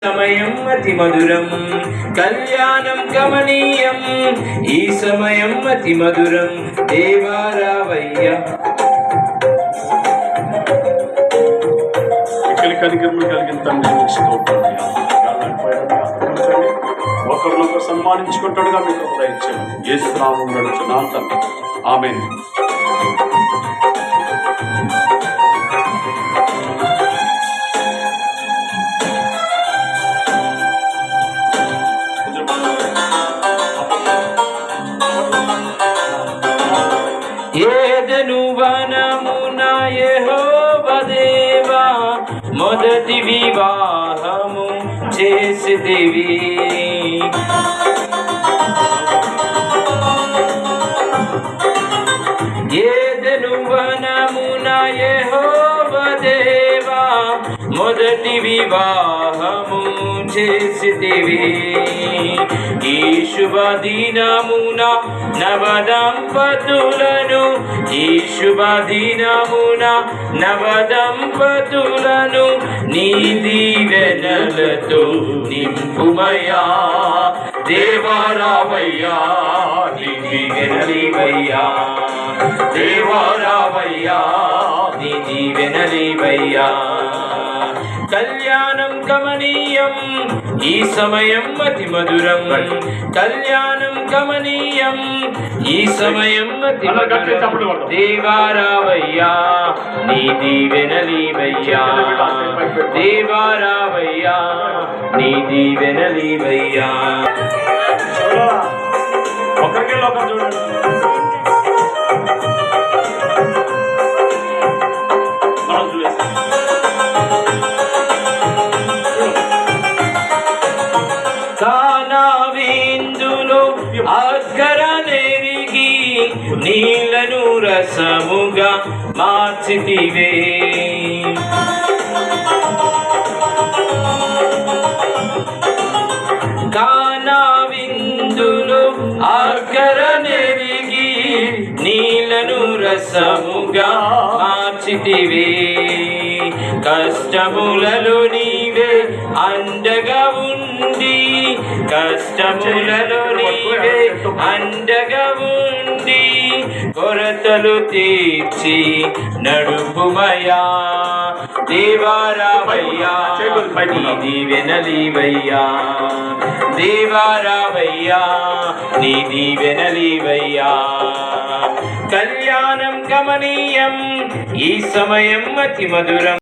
సమయం అతి మధురం, కళ్యాణం గమనీయం. ఈ సమయం అతి మధురం, దేవా రావయ్యా. కనికరము కలిగిన తండ్రి ఒకరినొకరు సన్మానించుకుంటాడుగా మీకు కూడా ఇచ్చాను. యేసు నామములో నడుచున్నాను తండ్రి, ఆమేన్. ఏదెను వనమున యెహోవా దేవా మొదటి వివాహము చేసితివి. ఏదెను వనమున యెహోవా దేవా మొదటి వివాహము చేసితివి. ఈ శుభ దినమున నవదంపతులను, ఈ శుభ దినమున నవదంపతులను నీ దీవెనలతో నింపుమయ్యా. దేవా రావయ్యా, నీ దీవెనలివయ్యా. దేవా రావయ్యా, నీ దీవెనలివయ్యా. కళ్యాణం గమనీయం, ఈ సమయం అతి మధురం. కళ్యాణం గమనీయం, ఈ సమయం అతి మధురం. దేవా రావయ్యా, నీ దీవెనలివయ్యా. దేవా రావయ్యా, నీ దీవెనలివయ్యా. ఒకరికి లోకం చూడండి. కానావిందులో అక్కర నెరిగి నీళ్లను రసముగా మార్చితివే. కానావిందులో అక్కర నెరిగి నీళ్లను రసముగా మార్చితివే. కష్టములలో నీవే అండగా ఉండి, కష్టములలో నీవే అండగా ఉండి కొరతలు తీర్చి నడుపుమయ్యా. దేవా రావయ్యా, నీ దీవెనలివయ్యా. దేవా రావయ్యా, నీ దీవెనలివయ్యా. కళ్యాణం గమనీయం, ఈ సమయం అతి మధురం.